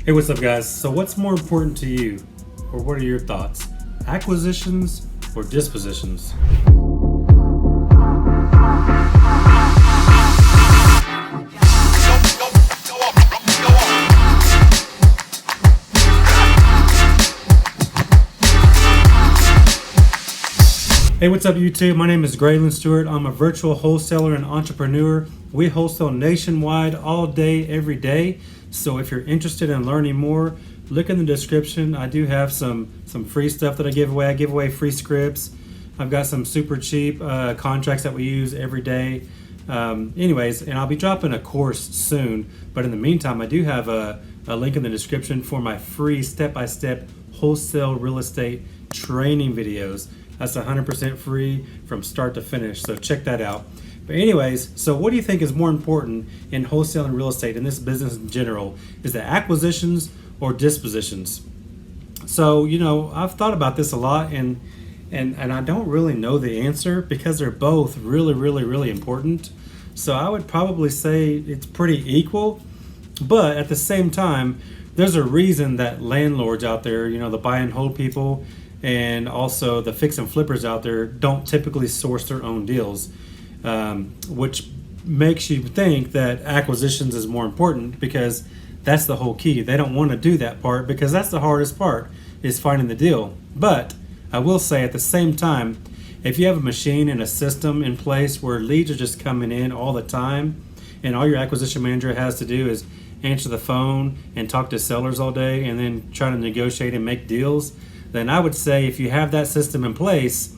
Hey, what's up, guys? So, what's more important to you, or what are your thoughts? Acquisitions or dispositions? Hey, what's up, YouTube? My name is Graylan Stewart. I'm a virtual wholesaler and entrepreneur. We wholesale nationwide all day, every day. So if you're interested in learning more, look in the description. I do have some free stuff that I give away. I give away free scripts. I've got some super cheap contracts that we use every day. Anyways, and I'll be dropping a course soon. But in the meantime, I do have a link in the description for my free step-by-step wholesale real estate training videos. That's 100% free from start to finish, so check that out. But anyways, so what do you think is more important in wholesaling real estate, in this business in general? Is it acquisitions or dispositions? So, I've thought about this a lot, and I don't really know the answer because they're both really, really, really important. So I would probably say it's pretty equal, but at the same time, there's a reason that landlords out there, the buy and hold people, and also the fix and flippers out there don't typically source their own deals, which makes you think that acquisitions is more important because that's the whole key. They don't want to do that part because that's the hardest part, is finding the deal. But I will say at the same time, if you have a machine and a system in place where leads are just coming in all the time and all your acquisition manager has to do is answer the phone and talk to sellers all day and then try to negotiate and make deals, then I would say if you have that system in place,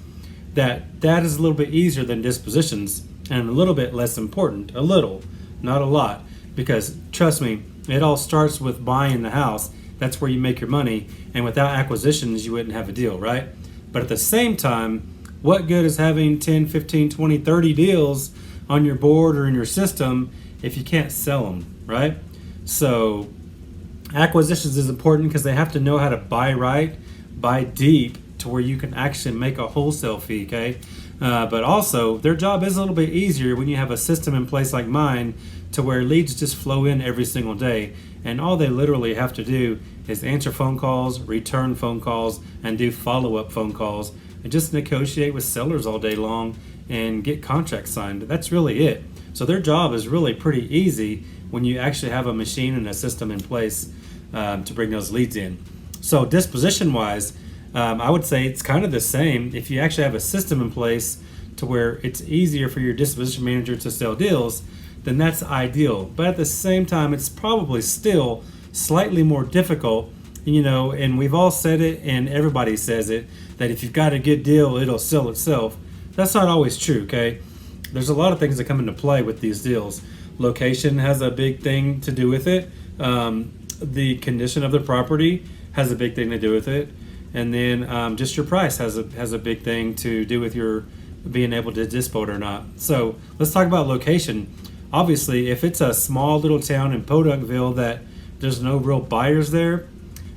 that is a little bit easier than dispositions and a little bit less important. A little, not a lot. Because trust me, it all starts with buying the house. That's where you make your money. And without acquisitions, you wouldn't have a deal, right? But at the same time, what good is having 10, 15, 20, 30 deals on your board or in your system if you can't sell them, right? So acquisitions is important because they have to know how to buy right, buy deep, to where you can actually make a wholesale fee, okay? But also, their job is a little bit easier when you have a system in place like mine to where leads just flow in every single day. And all they literally have to do is answer phone calls, return phone calls, and do follow-up phone calls, and just negotiate with sellers all day long and get contracts signed. That's really it. So their job is really pretty easy when you actually have a machine and a system in place to bring those leads in. So disposition-wise, I would say it's kind of the same. If you actually have a system in place to where it's easier for your disposition manager to sell deals, then that's ideal. But at the same time, it's probably still slightly more difficult, and we've all said it and everybody says it, that if you've got a good deal, it'll sell itself. That's not always true, okay? There's a lot of things that come into play with these deals. Location has a big thing to do with it. The condition of the property has a big thing to do with it, and then just your price has a big thing to do with your being able to dispose or not. So let's talk about location. Obviously, if it's a small little town in Podunkville that there's no real buyers there,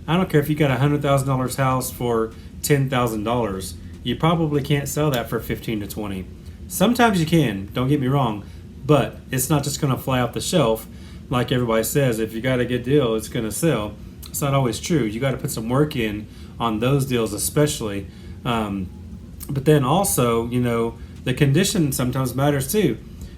I don't care if you got $100,000 house for $10,000, you probably can't sell that for 15 to 20. Sometimes you can, don't get me wrong, but it's not just going to fly off the shelf like everybody says. If you got a good deal, it's going to sell. It's not always true. You got to put some work in on those deals especially. But then also, the condition sometimes matters too.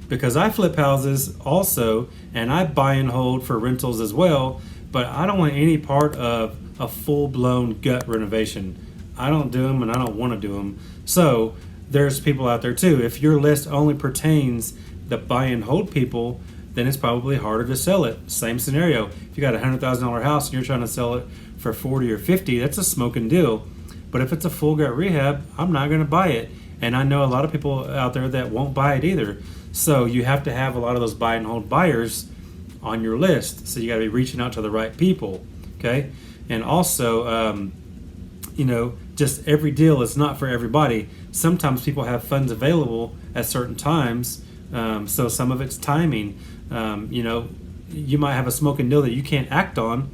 Because I flip houses also, and I buy and hold for rentals as well, but I don't want any part of a full-blown gut renovation. I don't do them, and I don't want to do them. So there's people out there too. If your list only pertains the buy and hold people, then it's probably harder to sell it. Same scenario. If you got a $100,000 house and you're trying to sell it for 40 or 50, that's a smoking deal. But if it's a full gut rehab, I'm not going to buy it. And I know a lot of people out there that won't buy it either. So you have to have a lot of those buy and hold buyers on your list. So you got to be reaching out to the right people, okay? And also, just every deal is not for everybody. Sometimes people have funds available at certain times, so some of it's timing. You might have a smoking deal that you can't act on,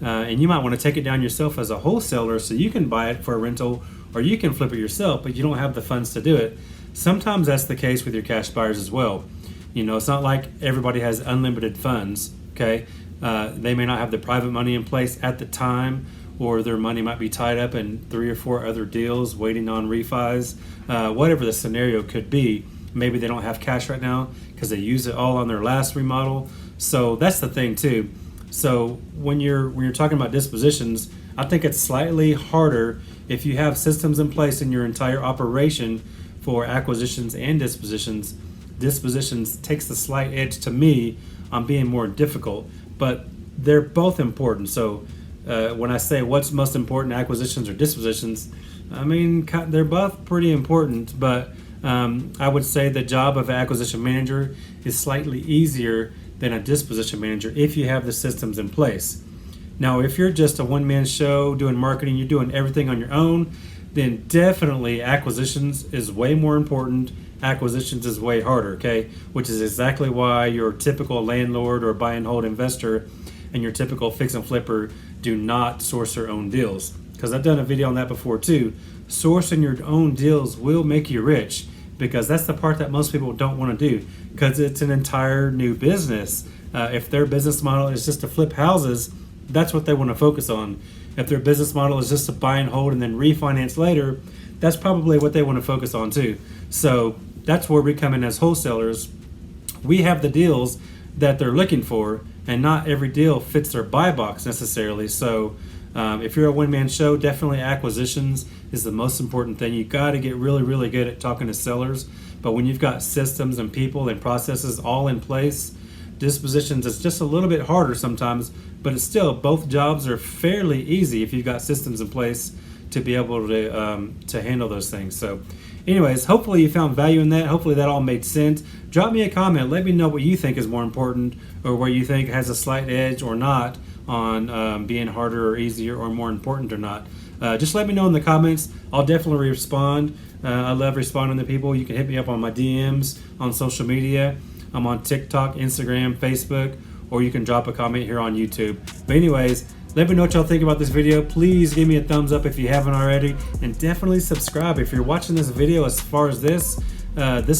and you might want to take it down yourself as a wholesaler so you can buy it for a rental, or you can flip it yourself, but you don't have the funds to do it. Sometimes that's the case with your cash buyers as well. It's not like everybody has unlimited funds, okay? They may not have the private money in place at the time, or their money might be tied up in 3 or 4 other deals waiting on refis. Whatever the scenario could be, maybe they don't have cash right now because they use it all on their last remodel. So that's the thing too. So when you're talking about dispositions, I think it's slightly harder if you have systems in place in your entire operation for acquisitions and dispositions. Dispositions takes the slight edge to me on being more difficult, but they're both important. So when I say what's most important, acquisitions or dispositions, I mean they're both pretty important, but I would say the job of an acquisition manager is slightly easier than a disposition manager if you have the systems in place. Now, if you're just a one-man show doing marketing, you're doing everything on your own, then definitely acquisitions is way more important. Acquisitions is way harder, okay? Which is exactly why your typical landlord or buy and hold investor and your typical fix and flipper do not source their own deals. Because I've done a video on that before too. Sourcing your own deals will make you rich, because that's the part that most people don't want to do, because it's an entire new business. If their business model is just to flip houses, that's what they want to focus on. If their business model is just to buy and hold and then refinance later, that's probably what they want to focus on too. So that's where we come in as wholesalers. We have the deals that they're looking for, and not every deal fits their buy box necessarily. So if you're a one-man show, definitely acquisitions is the most important thing. You got to get really, really good at talking to sellers. But when you've got systems and people and processes all in place, dispositions is just a little bit harder sometimes, but it's still, both jobs are fairly easy if you've got systems in place to be able to handle those things. So anyways, hopefully you found value in that. Hopefully that all made sense. Drop me a comment. Let me know what you think is more important, or where you think has a slight edge or not on being harder or easier or more important or not. Just let me know in the comments. I'll definitely respond. I love responding to people. You can hit me up on my DMs on social media. I'm on TikTok, Instagram, Facebook, or you can drop a comment here on YouTube. But anyways, let me know what y'all think about this video. Please give me a thumbs up if you haven't already, and definitely subscribe. If you're watching this video as far as this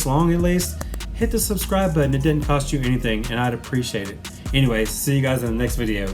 long at least, hit the subscribe button. It didn't cost you anything, and I'd appreciate it. Anyways, see you guys in the next video.